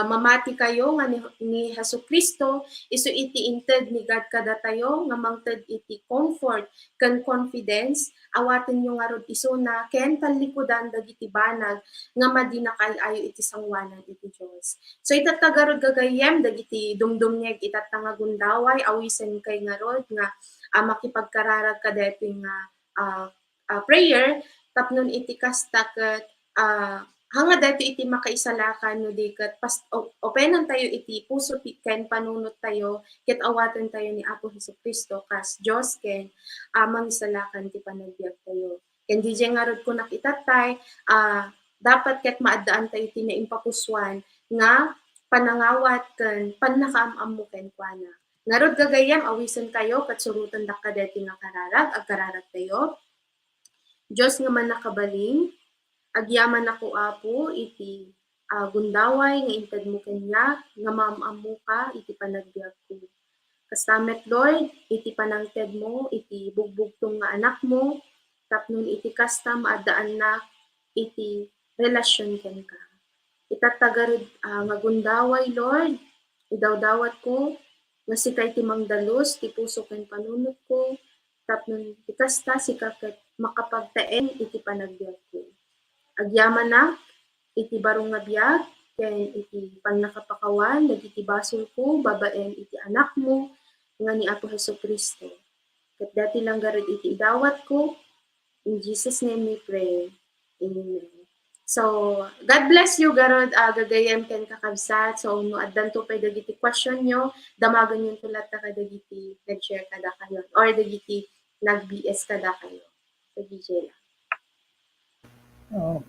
mamati kayo nga ni Hesukristo isu iti inted ni God kada tayo nga mangted iti comfort ken confidence awaten yo nga rod isu na ken talikudan dagiti banag nga madinakay ayo iti sangwanan iti Dios. So itatagarod gagayem dagiti dumdumnyeg itatta nga gundaway awisen kay nga rod nga makipagkararag ka dating prayer tapnon iti kasta ket hanga dati iti makaisalakan no di ket pas openan tayo iti puso ken panunot tayo ket awaten tayo ni Apo Jesucristo kas Dios ken mangisalakan ti panagbiag tayo. Ken DJ nga rod ko nakitatay, dapat ket maadaan tayo iti naimpapuswan nga panangawat ken pannakaam-am mo ken kuana. Nga rod gagayem awisen kayo ket suruten dak kadeti nga kararag agkararag tayo. Dios nga man nakabaling, agyaman ako Apo iti gundaway nga inted mo kanya nga maam-am mo ka iti panagbiag ko. Kastamet Lord, iti panangted mo, iti bugbugtong nga anak mo, tapnon iti kasta maadaan na iti relasyon ken ka. Itatagarod nga gundaway Lord, idawdawat ko, nga sikay ti mangdalus, ti puso ken panunot ko, tapnon iti kasta sika ket makapagtaen iti panagbiag ko. Agyaman na, iti barong nga biag, ken iti pannakapakawan, dagiti basol ko, babaen iti anak mo, nga ni Apo Jesucristo. Ket dati lang garud iti idawat ko. In Jesus' name we pray. Amen. So, God bless you, garod gagayem ken kakabsat. So, no addan to pay dagiti question nyo, damagan yung tulat na kadagiti nag-share kada kayo or dagiti nag-BS kada kayo. So, DJ lang. Oh,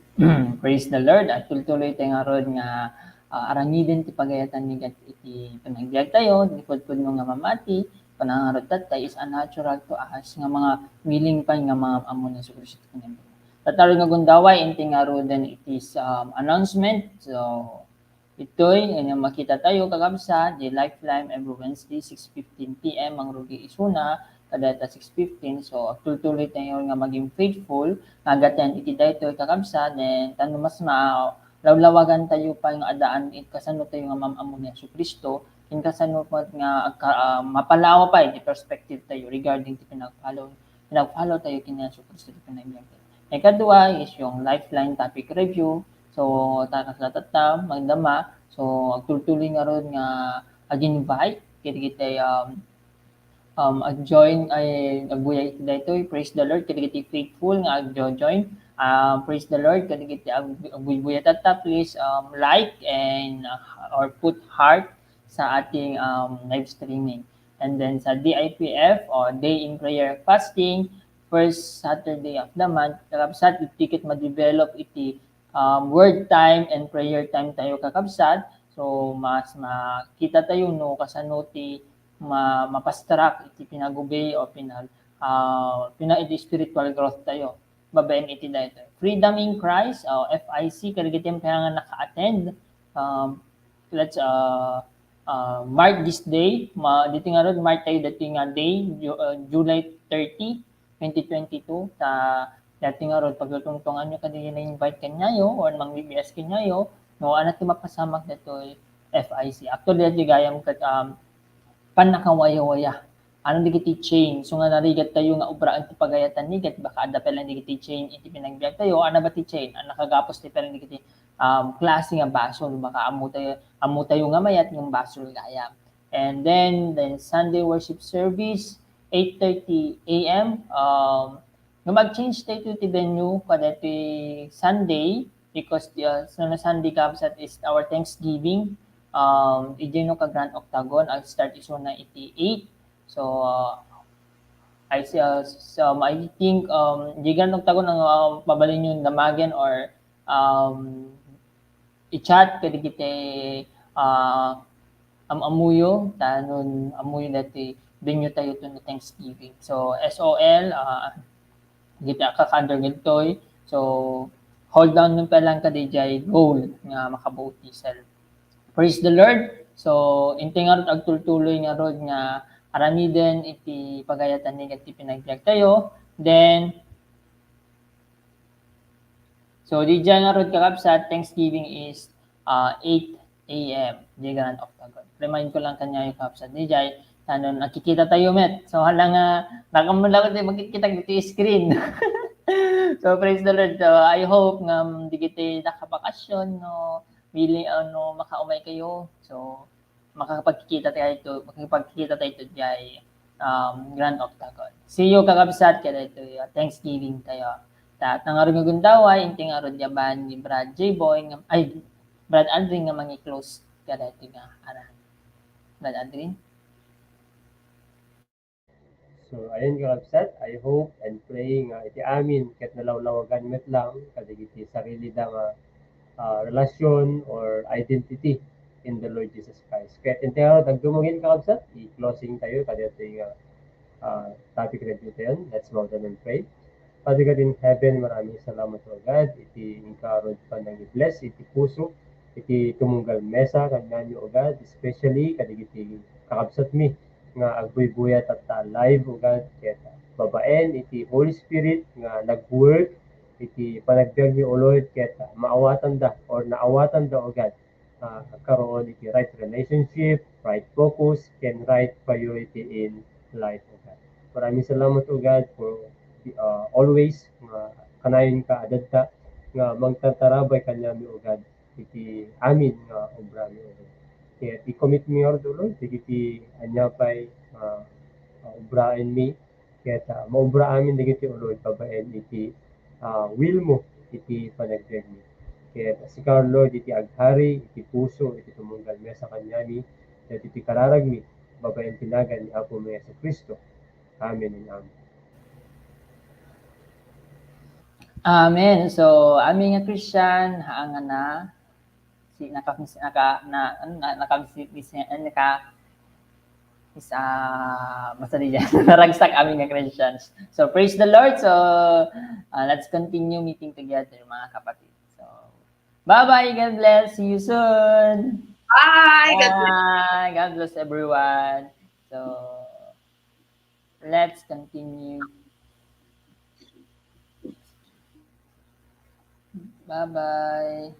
praise the Lord. At tuloy tayo nga rod nga aramiden ti pagayatan ni gat iti panagbiag tayo, dipudpud mo nga mamati, panangarod tatay is unnatural to us nga mga willing pa nga mga amon na Kristo kanyan. Tataro nga gundaway inti nga roden it is announcement. So ito'y makita tayo kakabsa di Lifeline every Wednesday 6:15 PM ang rugi isuna kadata 6:15. So tuloy tayo nga maging faithful nagaten iti daytoy kakabsa then tano mas lawlawagan tayo pa yung adaan kasano tayo nga mamamo ni Kristo kin kasano pa nga mapalawa pa iti perspective tayo regarding ti pinagfollow tayo kin Kristo ti pinagbiag. Ikadua is yung Lifeline topic review. So takas latata magdama. So agtuloy nga ron nga ag-invite kiti ag-join ay agbuyay iti daytoy. Praise the Lord kiti faithful nga ag-join. Praise the Lord kiti agbuya tata please like and or put heart sa ating live streaming. And then sa DIPF or Day in Prayer Fasting, first Saturday of the month, kakabsat ticket ma-develop iti word time and prayer time tayo kakabsat. So mas makita tayo no kasano ti mapastrack iti pinagubay o iti spiritual growth tayo. Babaen iti daytoy. Freedom in Christ, FIC kadagiti nga naka-attend. Let's mark this day. Dito nga ron mark tayo dati nga day July 30, 2022 dati nga ron pagtutungtungan nyo kanina na-invite kanyayo or mang-BBS kanyayo no anak ti mapasamak datoy FIC. Actually dati gayam kat panakawaya-waya. Ano digiti chain? So nga narigat tayo nga ubraan ti pagayatan ni gat baka ada pelang digiti chain iti pinagbiag tayo. Ano ba ti chain? Ang nakagapos ti pelang digiti klase nga basol baka amo tayo nga mayat yung basol gayam. And then Sunday worship service 8:30 AM. Mag-change tayo ti venue kada ti Sunday because na Sunday kabsat is our Thanksgiving. Ije no ka Grand Octagon ang start iso na iti 8. So I think di Grand Octagon ang pabalin yung damagen or i-chat pwede kita amuyo tanon amuyo dati venue tayo to na Thanksgiving. So SOL kita ka-under gitoy. So hold down nun pa lang ka DJ goal nga makabuot self. Praise the Lord. So intingarot agtultuloy nga rod nga aramiden iti pagayatan ni iti pinagbiag tayo. Then so di dyan nga rod kakabsat Thanksgiving is 8 AM di Grand Octagon. Remind ko lang kanya yung kakabsat di dyan tanon nakikita tayo met. So halang nakamula ko tayo magkikita dito yung screen. So praise the Lord. So I hope nga di kita nakabakasyon no bili makaumay kayo. So makakapagkikita tayo ito diay Grand Octagon. See you kakabsat kada ito Thanksgiving tayo. Ta nangaron nga gundaway inting aron yaban ni Brad J Boy nga ay Brad Aldrin nga mangi close kada ito nga aran. Brad Aldrin. So ayun kakabsat, I hope and pray nga iti amin ket nalawlawagan met lang kadagiti sarili da nga relasyon or identity in the Lord Jesus Christ. Kaya tintayo, tagdumugin kakabsat, i-closing tayo kada ito topic na dito yan. Let's bow down and pray. Father God in heaven, maraming salamat o God. Iti inkarod pa nang i-bless, iti puso, iti tumunggal mesa, kanyan o God, especially kadigiti kakabsat mi, nga agbuyat at live o God, kaya babaen, iti Holy Spirit, nga nag-work, iti panagbiag ni o Lord, kaya maawatan da, or naawatan da o God, karoon iti right relationship, right focus, and right priority in life o God. Maraming salamat o God for always nga kanayon ka adad nga magtatarabay kanyami o God iti amin nga obra mi o God. Kaya i-commit mi or Lord iti anyapay obraen mi kaya maobra amin digiti o Lord babaen iti will mo iti panagbiag mi. Kaya si Lord iti aghari iti puso iti tumunggal mi sa kanyami ket iti kararag mi babaen tinagan ni Apo mi sa Kristo. Amen and amen. Amen. So, amin nga Christian, haanga na si naka basta diyan naragsak amin nga Christians. So, praise the Lord. So, let's continue meeting together mga kapatid. So, bye-bye. God bless. See you soon. Bye! God bless. Bye. God bless everyone. So, let's continue. Bye-bye.